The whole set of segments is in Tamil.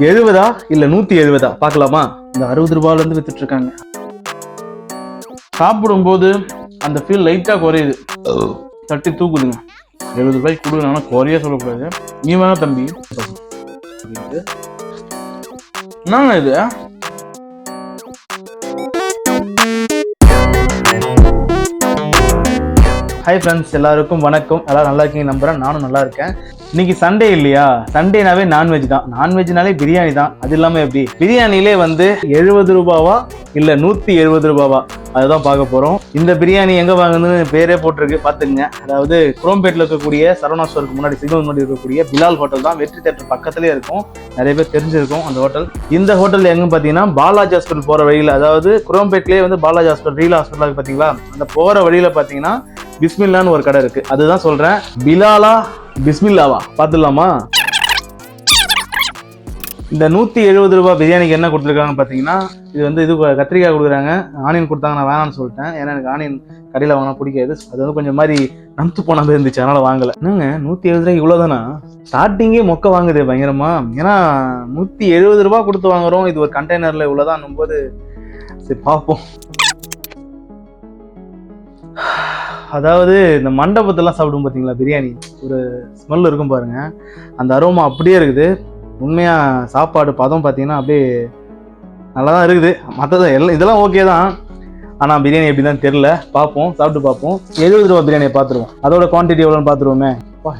70 இல்ல 170 பார்க்கலாமா? இந்த 60 ரூபாயில இருந்து வித்துட்டு இருக்காங்க. சாப்பிடும்போது அந்த ஃபீல் லைட்டா குறையுது, தட்டி தூக்குதுங்க. 70 ரூபாய்க்கு கொடுக்குறாங்கன்னா குறைய சொல்லக்கூடாது. நீ வேணா தம்பி, என்னங்க இது? ஹாய் ஃப்ரெண்ட்ஸ், எல்லாருக்கும் வணக்கம். எல்லாரும் நல்லா இருக்கீங்க நம்புறேன். நானும் நல்லா இருக்கேன். இன்னைக்கு சண்டே இல்லையா? சண்டேனாவே நான்வெஜ் தான். நான்வெஜ்னாலே பிரியாணி தான். அது இல்லாம எப்படி பிரியாணிலே வந்து 70 ரூபாவா இல்ல 170 ரூபாவா, அதுதான் பார்க்க போறோம். இந்த பிரியாணி எங்க வாங்குதுன்னு பேரே போட்டிருக்கு, பாத்துங்க. அதாவது குரோம்பேட்ல இருக்கக்கூடிய சரவணா ஸ்டோருக்கு முன்னாடி சிக்னல் முன்னாடி இருக்கக்கூடிய பிலால் ஹோட்டல் தான். வெற்றி தியேட்டர் பக்கத்திலே இருக்கும். நிறைய பேர் தெரிஞ்சிருக்கும் அந்த ஹோட்டல். இந்த ஹோட்டல் எங்க பாத்தீங்கன்னா பாலாஜி ஹாஸ்பிட்டல் போற வழியில, அதாவது குரோம்பேட்லயே வந்து பாலாஜி ஹாஸ்பிட்டல் ரீலா ஹாஸ்பிட்டல் பாத்தீங்களா, அந்த போற வழியில பாத்தீங்கன்னா பிஸ்மில்லான்னு ஒரு கடை இருக்கு. அதுதான் சொல்றேன். பிலாலா பிஸ்மில்லாவா பாத்துடலாமா? இந்த 170 ரூபாய் பிரியாணிக்கு என்ன கொடுத்துருக்காங்கன்னு பாத்தீங்கன்னா, இது வந்து கத்திரிக்காய் கொடுக்குறாங்க. ஆனியன் கொடுத்தாங்க, நான் வேணான்னு சொல்லிட்டேன். ஏன்னா எனக்கு ஆனியன் கடையில் வாங்கினா பிடிக்காது. அது வந்து கொஞ்சம் மாதிரி நம்பு போன மாதிரி இருந்துச்சு, அதனால வாங்கல. என்னங்க 170 ரூபாய்க்கு இவ்வளவுதானா? ஸ்டார்டிங்கே மொக்க வாங்குது பயங்கரமா. ஏன்னா 170 ரூபாய் கொடுத்து வாங்குறோம். இது ஒரு கண்டெய்னர்ல இவ்வளவுதான் போது சரி பார்ப்போம். அதாவது இந்த மண்டபத்தெல்லாம் சாப்பிடும் பார்த்தீங்களா பிரியாணி, ஒரு ஸ்மெல் இருக்கும் பாருங்க. அந்த அரோமா அப்படியே இருக்குது. உண்மையா சாப்பாடு பதம் பார்த்தீங்கன்னா அப்படியே நல்லா தான் இருக்குது. மற்றது எல்லாம் இதெல்லாம் ஓகே தான். ஆனால் பிரியாணி எப்படி தான் தெரில. பார்ப்போம், சாப்பிட்டு பார்ப்போம். 70 ரூபா பிரியாணியை பார்த்துருவோம். அதோட குவான்டிட்டி எவ்வளோன்னு பார்த்துருவோமே.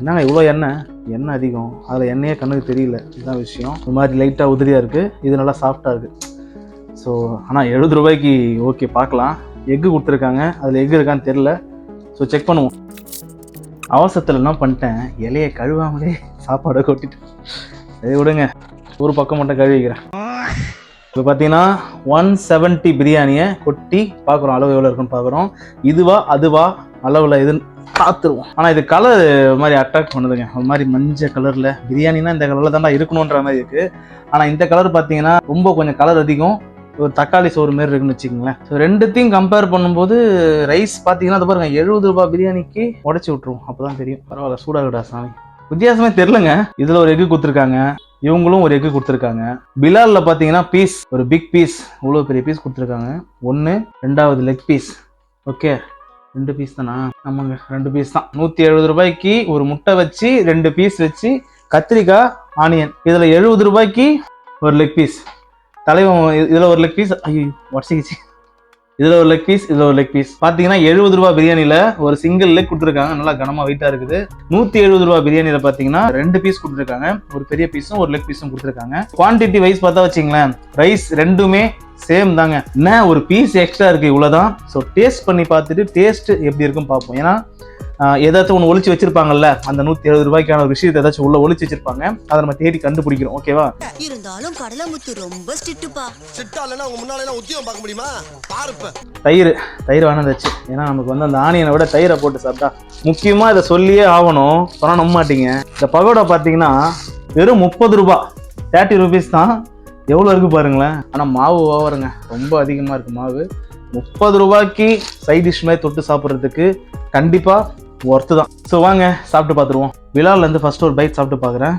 என்னங்க இவ்வளோ எண்ணெய் அதிகம், அதில் எண்ணெயே கண்ணுக்கு தெரியல. இதுதான் விஷயம். ஒரு மாதிரி லைட்டாக உதிரியாக இருக்குது. இது நல்லா சாஃப்டாக இருக்குது. ஸோ ஆனால் 70 ரூபாய்க்கு ஓகே, பார்க்கலாம். எக்கு கொடுத்துருக்காங்க, அதில் எக்கு இருக்கான்னு தெரில. ஸோ செக் பண்ணுவோம். அவசரத்தில் என்ன பண்ணிட்டேன், இலையை கழுவாமலே சாப்பாடை கொட்டிட்டு, அதை விடுங்க, ஒரு பக்கம் மட்டும் கழுவி வைக்கிறேன். இப்போ பார்த்தீங்கன்னா 170 பிரியாணியை கொட்டி பார்க்குறோம். அளவு எவ்வளோ இருக்குன்னு பார்க்குறோம். இதுவா அதுவா அளவில் எதுன்னு பார்த்துருவோம். ஆனால் இது கலர் மாதிரி அட்ராக்ட் பண்ணுதுங்க. ஒரு மாதிரி மஞ்சள் கலரில். பிரியாணினா இந்த கலரில் தாண்டா இருக்கணுன்ற மாதிரி இருக்குது. ஆனால் இந்த கலர் பார்த்தீங்கன்னா ரொம்ப கொஞ்சம் கலர் அதிகம். ஒரு தக்காளி சோறு மாரி இருக்குன்னு வச்சுக்கோங்களேன். ஸோ ரெண்டுத்தையும் கம்பேர் பண்ணும்போது ரைஸ் பார்த்தீங்கன்னா அது பாருங்க 70 ரூபாய் பிரியாணிக்கு உடச்சி விட்டுருவோம். அப்போதான் தெரியும். பரவாயில்ல, சூடாகடா சாமி. வித்தியாசமே தெரிலங்க. இதில் ஒரு எக்கு கொடுத்துருக்காங்க, இவங்களும் ஒரு எக்கு கொடுத்துருக்காங்க. பிலால்ல பார்த்தீங்கன்னா பீஸ், ஒரு பிக் பீஸ், இவ்வளோ பெரிய பீஸ் கொடுத்துருக்காங்க. ஒன்று, ரெண்டாவது லெக் பீஸ். ஓகே, 2 பீஸ் தானா? ஆமாங்க, 2 பீஸ் தான். 170 ரூபாய்க்கு ஒரு முட்டை வச்சு 2 பீஸ் வச்சு கத்திரிக்காய் ஆனியன். இதில் 70 ரூபாய்க்கு ஒரு லெக் பீஸ். தலைவன் இதில் ஒரு லெக் பீஸ், ஐயோ உடச்சிக்கிச்சு. இதில் ஒரு லெக் பீஸ், இதில் ஒரு லெக் பீஸ். பார்த்தீங்கன்னா 70 ரூபாய் பிரியாணியில் ஒரு சிங்கிள் லெக் கொடுத்துருக்காங்க. நல்லா கனமாக வெயிட்டாக இருக்குது. 170 ரூபாய் பிரியாணியில் பார்த்தீங்கன்னா 2 பீஸ் கொடுத்துருக்காங்க. ஒரு பெரிய பீஸும் ஒரு லெக் பீஸும் கொடுத்துருக்காங்க. குவான்டிட்டி வைஸ் பார்த்தா வச்சிங்களேன், ரைஸ் ரெண்டுமே சேம் தாங்க. என்ன ஒரு பீஸ் எக்ஸ்ட்ரா இருக்குது, இவ்வளோதான். ஸோ டேஸ்ட் பண்ணி பார்த்துட்டு டேஸ்ட் எப்படி இருக்குன்னு பார்ப்போம். ஏன்னா ஏதாச்சும் ஒன்று ஒழிச்சு வச்சிருப்பாங்கல்ல, அந்த 170 ரூபாய்க்கான ஒரு விஷயத்தை ஏதாச்சும் உள்ள ஒழிச்சு வச்சிருப்பாங்க. அதை நம்ம தேடி கண்டுபிடிக்கிறோம். ஓகேவா? இருந்தாலும் கடலமுத்து ரொம்ப ஸ்ட்ரிக்ட்பா. ஸ்ட்ரிக்ட்டா இல்லனா உங்க முன்னால எல்லாம் உத்தியோகம் பார்க்க முடியுமா? பாருப்ப. தயிர் வேணாச்சு. ஏன்னா நமக்கு வந்து அந்த ஆனியனை விட தயிரை போட்டு சாப்பிட்டா. முக்கியமா இதை சொல்லியே ஆகணும், சொன்னா நம்ப மாட்டீங்க. இந்த பகோடா பார்த்தீங்கன்னா வெறும் 30 ரூபாய், 30 rupees தான். எவ்வளோ இருக்கு பாருங்களேன். ஆனால் மாவு ஓவருங்க, ரொம்ப அதிகமாக இருக்கு மாவு. 30 ரூபாய்க்கு சைட் டிஷ் மாதிரி தொட்டு சாப்பிட்றதுக்கு கண்டிப்பாக ஒர்த்து தான். ஸோ வாங்க சாப்பிட்டு பார்த்துருவோம். பிலால்லேருந்து ஃபர்ஸ்ட் ஒரு பைட் சாப்பிட்டு பார்க்குறேன்.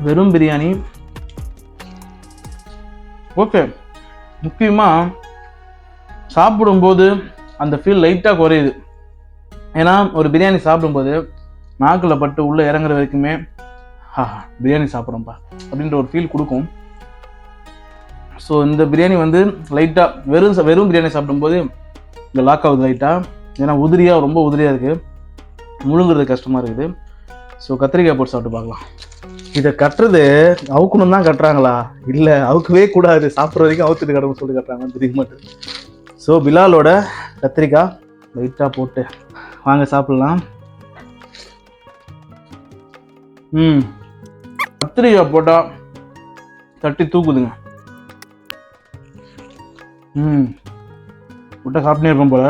வெறும் பிரியாணி ஓகே. முக்கியமாக சாப்பிடும்போது அந்த ஃபீல் லைட்டாக குறையுது. ஏன்னா ஒரு பிரியாணி சாப்பிடும்போது நாக்கில் பட்டு உள்ளே இறங்குற வரைக்குமே பிரியாணி சாப்பிட்றோம்ப்பா அப்படின்ற ஒரு ஃபீல் கொடுக்கும். ஸோ இந்த பிரியாணி வந்து லைட்டாக வெறும் பிரியாணி சாப்பிடும்போது இந்த லாக் ஆகுது லைட்டாக. ஏன்னா ரொம்ப உதிரியாக இருக்குது, முழுங்குறது கஷ்டமாக இருக்குது. ஸோ கத்திரிக்காய் போட்டு சாப்பிட்டு பார்க்கலாம். இதை கட்டுறது அவுக்கணும் தான் கட்டுறாங்களா, இல்லை அவுக்கவே கூடாது, சாப்பிட்ற வரைக்கும் அவுத்துட்டு கிடக்கும் சொல்லி கட்டுறாங்கன்னு தெரிய மாட்டேன். ஸோ பிலாலோட கத்திரிக்காய் லைட்டாக போட்டு வாங்க சாப்பிட்லாம். கத்திரிக்காய் போட்டால் தட்டி தூக்குதுங்க. விட்டா சாப்பிட்டே இருப்போம் போல.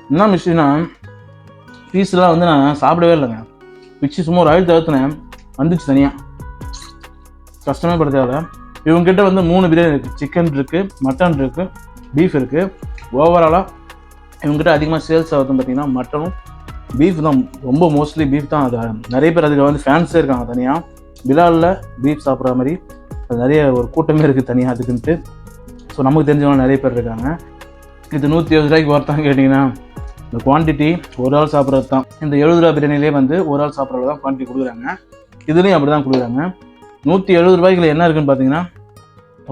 என்ன மிஸ்னா பீஸ்லாம் வந்து நான் சாப்பிடவே இல்லைங்க. பிச்சு சும்மா ஒரு அழுத்தினேன், வந்துச்சு தனியாக. கஷ்டமே பட தேவை. இவங்ககிட்ட வந்து 3 பிரியாணி இருக்குது. சிக்கன் இருக்குது, மட்டன் இருக்குது, பீஃப் இருக்குது. ஓவராலாக இவங்ககிட்ட அதிகமாக சேல்ஸ் ஆகுதுன்னு பார்த்தீங்கன்னா மட்டனும் பீஃப் தான், ரொம்ப மோஸ்ட்லி பீஃப் தான். அது நிறைய பேர் அதுக்கு வந்து ஃபேன்ஸே இருக்காங்க தனியாக. பிலாலில் பீஃப் சாப்பிட்ற மாதிரி அது நிறைய ஒரு கூட்டமே இருக்குது தனியாக அதுக்குன்ட்டு. ஸோ நமக்கு தெரிஞ்சவங்க நிறைய பேர் இருக்காங்க. இது 120 ரூபாய்க்கு ஒருத்தான்னு கேட்டிங்கன்னா இந்த குவான்டிட்டி ஒரு ஆள் சாப்பிட்றது தான். இந்த 70 ரூபா பிரியாணிலே வந்து ஒரு ஆள் சாப்பிட்றது தான் குவான்டிட்டி கொடுக்குறாங்க. இதுலேயும் அப்படி தான் கொடுக்குறாங்க. 170 ரூபாய்க்குள்ள என்ன இருக்குதுன்னு பார்த்தீங்கன்னா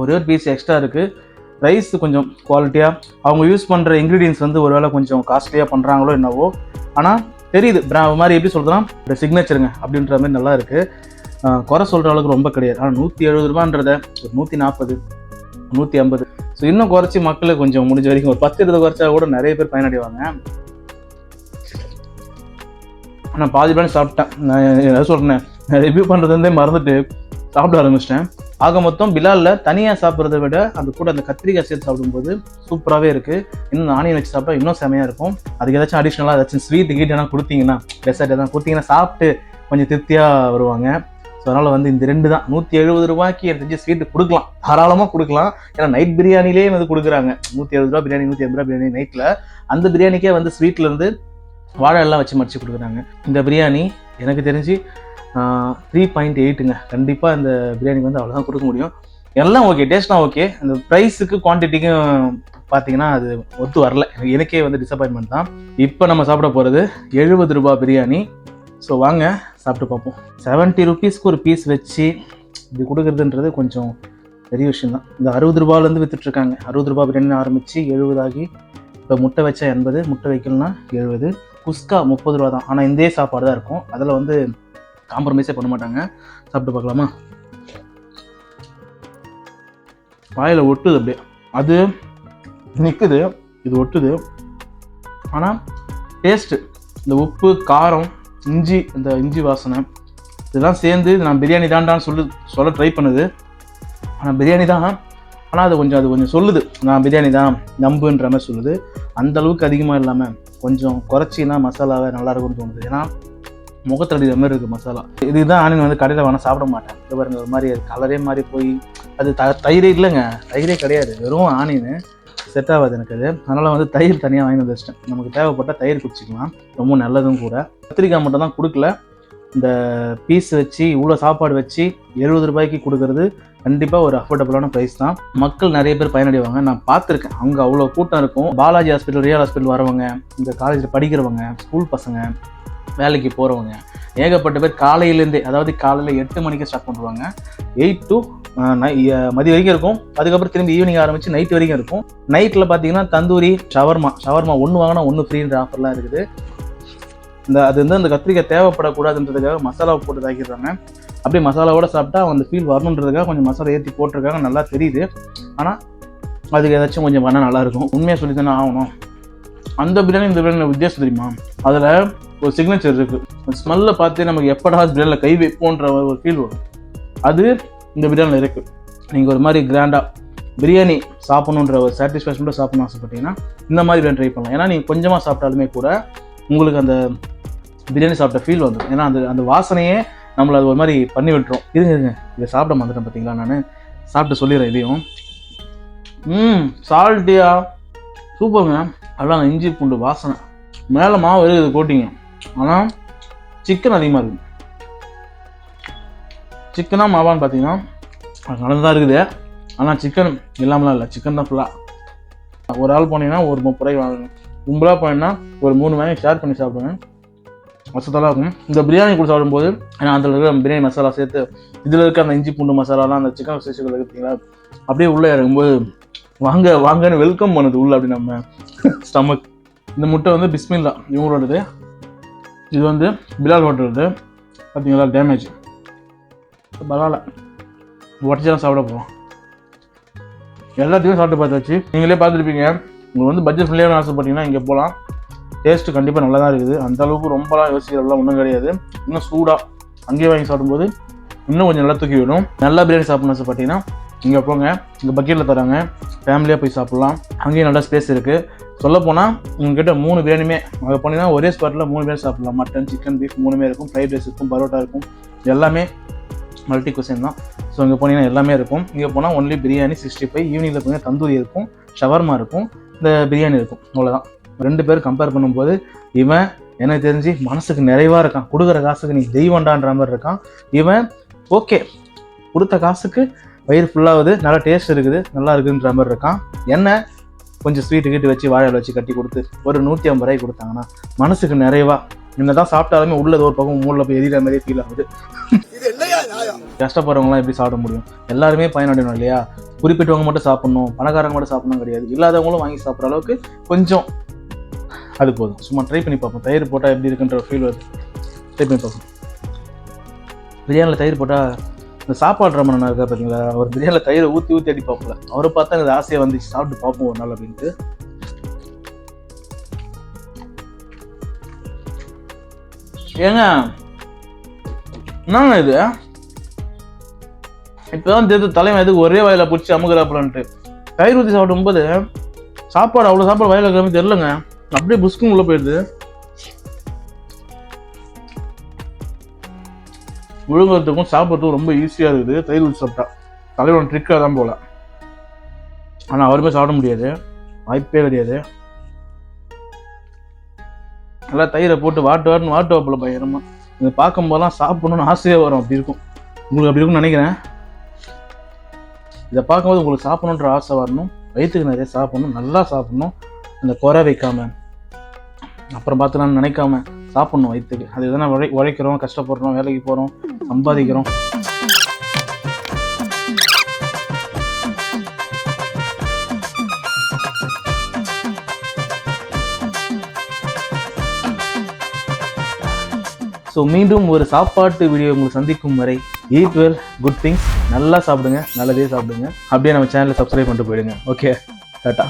ஒரே ஒரு பீஸ் எக்ஸ்ட்ரா இருக்குது. ரைஸ் கொஞ்சம் குவாலிட்டியாக, அவங்க யூஸ் பண்ணுற இன்க்ரீடியன்ஸ் வந்து ஒரு வேளை கொஞ்சம் காஸ்ட்லியாக பண்ணுறாங்களோ என்னவோ, ஆனால் தெரியுது மாதிரி எப்படி சொல்கிறதுனா இந்த சிக்னேச்சருங்க அப்படின்ற மாதிரி நல்லா இருக்குது. குறை சொல்கிற அளவுக்கு ரொம்ப கிடையாது. ஆனால் 170 ரூபான்றத ஒரு 140 150 ஸோ இன்னும் குறைச்சி மக்களுக்கு கொஞ்சம் முடிஞ்ச வரைக்கும் ஒரு 10-20 குறைச்சா கூட நிறைய பேர் பயனடைவாங்க. நான் பாதி பிரியாணி சாப்பிட்டேன். நான் எதாவது சொல்கிறேன், ரிவ்யூ பண்ணுறது வந்து மறந்துட்டு சாப்பிட ஆரம்பிச்சிட்டேன். ஆக மொத்தம் பிலாலில் தனியாக சாப்பிட்றத விட அது கூட அந்த கத்திரிக்காய் சேர்த்து சாப்பிடும்போது சூப்பராகவே இருக்குது. இன்னும் ஆனியன் வச்சு சாப்பிட்டா இன்னும் செமையாக இருக்கும். அதுக்கு ஏதாச்சும் அடிஷ்னலாக ஏதாச்சும் ஸ்வீட் எல்லாம் கொடுத்தீங்கன்னா, டெசர்ட் எதாவது கொடுத்தீங்கன்னா சாப்பிட்டு கொஞ்சம் திருப்தியாக வருவாங்க. ஸோ அதனால் வந்து இந்த 2 தான் 170 ரூபாய்க்கு எனக்கு தெரிஞ்சு ஸ்வீட்டு கொடுக்கலாம், தாராளமாக கொடுக்கலாம். ஏன்னா நைட் பிரியாணிலே வந்து கொடுக்குறாங்க 170 ரூபா பிரியாணி, 180 ரூபா பிரியாணி நைட்டில். அந்த பிரியாணிக்கே வந்து ஸ்வீட்லேருந்து வாழை எல்லாம் வச்சு மடிச்சு கொடுக்குறாங்க. இந்த பிரியாணி எனக்கு தெரிஞ்சு 3.8ங்க. கண்டிப்பாக இந்த பிரியாணிக்கு வந்து அவ்வளோதான் கொடுக்க முடியும். எல்லாம் ஓகே, டேஸ்ட்லாம் ஓகே. அந்த ப்ரைஸுக்கு குவான்டிட்டிக்கும் பார்த்தீங்கன்னா அது ஒத்து வரல. எனக்கே வந்து டிசப்பாயின்மெண்ட் தான். இப்போ நம்ம சாப்பிட போகிறது 70 ரூபா பிரியாணி. ஸோ வாங்க சாப்பிட்டு பார்ப்போம். 70 ருபீஸ்க்கு ஒரு பீஸ் வச்சு இது கொடுக்குறதுன்றது கொஞ்சம் பெரிய விஷயம் தான். இந்த 60 ரூபாலேருந்து விற்றுட்ருக்காங்க. 60 ரூபா பிரியாணி ஆரம்பித்து 70 ஆகி இப்போ முட்டை வச்சா 80, முட்டை வைக்கலன்னா 70. குஸ்கா 30 ரூபா தான். ஆனால் இதே சாப்பாடு தான் இருக்கும், அதில் வந்து காம்ப்ரமைஸே பண்ண மாட்டாங்க. சாப்பிட்டு பார்க்கலாமா? வாயில் ஒட்டுது அப்படியே, அது நிற்குது, இது ஒட்டுது. ஆனால் டேஸ்ட்டு, இந்த உப்பு, காரம், இஞ்சி, இந்த இஞ்சி வாசனை இதெல்லாம் சேர்ந்து நான் பிரியாணி தான்டான்னு சொல்ல ட்ரை பண்ணுது. ஆனால் பிரியாணி தான், ஆனால் அது கொஞ்சம் சொல்லுது நான் பிரியாணி தான் நம்புன்ற மாதிரி சொல்லுது. அந்த அளவுக்கு அதிகமாக இல்லாமல் கொஞ்சம் குறைச்சின்னா மசாலாவே நல்லாயிருக்கும்னு தோணுது. ஏன்னா முகத்தடிக்கிற மாதிரி இருக்குது மசாலா. இதுதான் ஆனியன் வந்து கடையில் வேணால் சாப்பிட மாட்டேன். இது பாருங்க, ஒரு மாதிரி கலரே மாதிரி போய் அது தயிரே இல்லைங்க, தயிரே கிடையாது, வெறும் ஆனியன். செட் ஆகாது எனக்கு அது. அதனால் வந்து தயிர் தனியாக வாங்கி வந்து வச்சிட்டேன். நமக்கு தேவைப்பட்டால் தயிர் குடிச்சிக்கலாம், ரொம்ப நல்லதும் கூட. கத்திரிக்காய் மட்டும் தான் கொடுக்கல. இந்த பீஸ் வச்சு இவ்வளோ சாப்பாடு வச்சு 70 ரூபாய்க்கு கொடுக்கறது கண்டிப்பாக ஒரு அஃபோர்டபுளான ப்ரைஸ் தான். மக்கள் நிறைய பேர் பயனடைவாங்க. நான் பார்த்துருக்கேன், அங்கே அவ்வளோ கூட்டம் இருக்கும். பாலாஜி ஹாஸ்பிட்டல், ரியல் ஹாஸ்பிட்டல் வரவங்க, இந்த காலேஜில் படிக்கிறவங்க, ஸ்கூல் பசங்க, வேலைக்கு போகிறவங்க, ஏகப்பட்ட பேர் காலையிலேருந்தே, அதாவது காலையில் 8 மணிக்கு ஸ்டார்ட் பண்ணுவாங்க. 8 to மதியம் வரைக்கும் இருக்கும். அதுக்கப்புறம் திரும்பி ஈவினிங் ஆரம்பித்து நைட் வரைக்கும் இருக்கும். நைட்டில் பார்த்தீங்கன்னா தந்தூரி, ஷவர்மா 1 வாங்கினா 1 ஃப்ரீன்ற ஆஃபர்லாம் இருக்குது. அது வந்து அந்த கத்திரிக்காய் தேவைப்படக்கூடாதுன்றதுக்காக மசாலாவை போட்டு தாக்கிடுறாங்க. அப்படியே மசாலாவோட சாப்பிட்டா அந்த ஃபீல் வரணுன்றதுக்காக கொஞ்சம் மசாலா ஏற்றி போட்டிருக்காங்க, நல்லா தெரியுது. ஆனால் அதுக்கு ஏதாச்சும் கொஞ்சம் பண்ணால் நல்லாயிருக்கும். உண்மையாக சொல்லி தானே ஆகணும். அந்த பிரியாணி இந்த பிரியாணி வித்தியாசம் தெரியுமா? அதில் ஒரு சிக்னேச்சர் இருக்குது. ஸ்மெல்லை பார்த்து நமக்கு எப்படா பிரியாணியில் கை வைப்போன்ற ஒரு ஃபீல் வரும். அது இந்த பிரியாணியில் இருக்குது. நீங்கள் ஒரு மாதிரி கிராண்டாக பிரியாணி சாப்பிடணுன்ற ஒரு சாட்டிஸ்ஃபேக்ஷனோட சாப்பிடணும் ஆசைப்பட்டீங்கன்னா இந்த மாதிரி பிரியாணி ட்ரை பண்ணலாம். ஏன்னா நீங்கள் கொஞ்சமாக சாப்பிட்டாலுமே கூட உங்களுக்கு அந்த பிரியாணி சாப்பிட்ட ஃபீல் வந்துடும். ஏன்னா அந்த வாசனையே நம்மளை அது ஒரு மாதிரி பண்ணி விட்டுரும். இருங்க இதை சாப்பிட வந்துட்டேன் பார்த்தீங்களா, நான் சாப்பிட்டு சொல்லிடுறேன் இதையும். சால்ட்டியா சூப்பருங்க. அதெல்லாம் இஞ்சி பூண்டு வாசனை, மேலே மாவு இது போட்டிங்க. ஆனால் சிக்கன் அதிகமாக இருக்குது. சிக்கனாக மாவான்னு பார்த்தீங்கன்னா அது நல்லா தான் இருக்குது. ஆனால் சிக்கன் இல்லாமலாம் இல்லை, சிக்கன் தான் ஃபுல்லாக. ஒரு ஆள் போனீங்கன்னா ஒரு 30 ரூபாய்க்கு வாங்கணும். கும்பலாக போனீங்கன்னா ஒரு 3 வாங்கி ஷேர் பண்ணி சாப்பிடுவேன், வசத்தெல்லாம் இருக்கும். இந்த பிரியாணி கூட சாப்பிடும்போது ஏன்னா அதில் இருக்கிற பிரியாணி மசாலா சேர்த்து இதில் இருக்க அந்த இஞ்சி பூண்டு மசாலாலாம் அந்த சிக்கன் ஸ்டேஷனில் இருக்குங்களா, அப்படியே உள்ளே இறங்கும்போது வாங்கன்னு வெல்கம் பண்ணுது உள்ள அப்படி நம்ம ஸ்டமக். இந்த முட்டை வந்து பிஸ்மில்லா இவங்களோடது. இது வந்து பிலால் ஹோட்டலுது. பார்த்தீங்களா டேமேஜ், பரவாயில்ல, உடச்செல்லாம் சாப்பிட போகிறோம். எல்லாத்தையும் சாப்பிட்டு பார்த்தாச்சு. நீங்களே பார்த்துருப்பீங்க. உங்களுக்கு வந்து பட்ஜெட் ஃப்ரெண்ட்லியான ஆசைப்பட்டீங்கன்னா இங்கே போகலாம். டேஸ்ட்டு கண்டிப்பாக நல்லா தான் இருக்குது. அந்தளவுக்கு ரொம்பலாம் யோசிக்கிறதுலாம் ஒன்றும் கிடையாது. இன்னும் சூடாக அங்கேயே வாங்கி சாப்பிடும்போது இன்னும் கொஞ்சம் நல்லா தூக்கி விடும். நல்லா பிரியாணி சாப்பிட்ணும் ஆசைப்பட்டீங்கன்னா இங்கே போங்க. இங்கே பக்கெட்டில் தராங்க, ஃபேமிலியாக போய் சாப்பிட்லாம். அங்கேயும் நல்லா ஸ்பேஸ் இருக்குது. சொல்லப்போனால் உங்ககிட்ட 3 பிரியாணியுமே அங்கே போனீங்கன்னா ஒரே ஸ்பாட்டில் 3 பேர் சாப்பிட்லாம். மட்டன், சிக்கன், பீஃப் 3மே இருக்கும். ஃப்ரைட் ரைஸ் இருக்கும், பரோட்டா இருக்கும், எல்லாமே மல்டி குசின் தான். ஸோ இங்கே போனீங்கன்னா எல்லாமே இருக்கும். இங்கே போனால் ஒன்லி பிரியாணி 65. ஈவினிங்கில் போனீங்கன்னா தந்தூரி இருக்கும், ஷவர்மா இருக்கும், இந்த பிரியாணி இருக்கும், அவ்வளோதான். 2 பேரும் கம்பேர் பண்ணும்போது இவன் எனக்கு தெரிஞ்சு மனசுக்கு நிறைவாக இருக்கான், கொடுக்குற காசுக்கு நீ தெய்வண்டான்ற மாதிரி இருக்கான். இவன் ஓகே கொடுத்த காசுக்கு வயிறு ஃபுல்லாகுது, நல்லா டேஸ்ட் இருக்குது, நல்லா இருக்குன்ற மாதிரி இருக்கான். என்ன கொஞ்சம் ஸ்வீட்டு கீட்டு வச்சு வாழையில வச்சு கட்டி கொடுத்து ஒரு 150 ரூபாய்க்கு கொடுத்தாங்கன்னா மனசுக்கு நிறைவா என்னதான் சாப்பிட்டாலுமே உள்ளது ஒரு பக்கம் மூளைல போய் எரியிற மாதிரியே ஃபீல் ஆகுது. கஷ்டப்படுறவங்களாம் எப்படி சாப்பிட முடியும்? எல்லாருமே பயனடையணும் இல்லையா? குறிப்பிட்டவங்க மட்டும் சாப்பிடணும், பணக்காரங்க மட்டும் சாப்பிடணும் கிடையாது, இல்லாதவங்களும் வாங்கி சாப்பிட்ற அளவுக்கு கொஞ்சம் அது போதும். சும்மா ட்ரை பண்ணி பார்ப்போம். தயிர் போட்டால் எப்படி இருக்குன்ற ஃபீல் வருது, ட்ரை பண்ணி பார்ப்போம். பிரியாணியில் தயிர் போட்டால் இந்த சாப்பாடு ரமணன் இருக்கா பார்த்தீங்களா, அவர் பிரியாணியில் தயிரை ஊற்றி ஊற்றி அடி பார்ப்பல. அவரை பார்த்தா எனக்கு ஆசையாக வந்துச்சு, சாப்பிட்டு பார்ப்போம் ஒரு நாள் அப்படின்ட்டு. ஏங்க என்னங்க இது இப்போதான் தெரிஞ்சு தலைமை எதுக்கு ஒரே வயல பிடிச்சி அமுகிறாப்புலன்ட்டு. தயிர் ஊற்றி சாப்பிடும்போது சாப்பாடு அவ்வளோ சாப்பாடு வயல இருக்கிற தெரிலங்க, அப்படியே புஸ்கும் உள்ள போயிடுது. விழுங்குறதுக்கும் சாப்பிட்றதுக்கும் ரொம்ப ஈஸியாக இருக்குது தயிர் ஊற்றி சாப்பிட்டா. தலைவன் ட்ரிக்காக தான் போல, ஆனால் அவருமே சாப்பிட முடியாது, வாய்ப்பே கிடையாது. நல்லா தயிரை போட்டு வாட்டுன்னு வாட்டுவாப்பில் பயங்கரமா. இதை பார்க்கும்போதெல்லாம் சாப்பிடணும்னு ஆசையாக வரும். அப்படி இருக்கும் உங்களுக்கு, அப்படி இருக்கும்னு நினைக்கிறேன். இதை பார்க்கும்போது உங்களுக்கு சாப்பிடணுன்ற ஆசை வரணும், வயிற்றுக்கு நிறைய சாப்பிடணும், நல்லா சாப்பிடணும், அந்த குறை வைக்காம அப்புறம் பார்த்துலான்னு நினைக்காம சாப்பிடணும் வயிற்றுக்கு. அது எதனா உழைக்கிறோம், கஷ்டப்படுறோம், வேலைக்கு போகிறோம், சம்பாதிக்கிறோம். ஸோ மீண்டும் ஒரு சாப்பாட்டு வீடியோ உங்களை சந்திக்கும் வரை ஈட் வெல், குட் திங்ஸ், நல்லா சாப்பிடுங்க, நல்லதே சாப்பிடுங்க. அப்படியே நம்ம சேனலை சப்ஸ்கிரைப் பண்ணிட்டு போயிடுங்க. Okay, tata.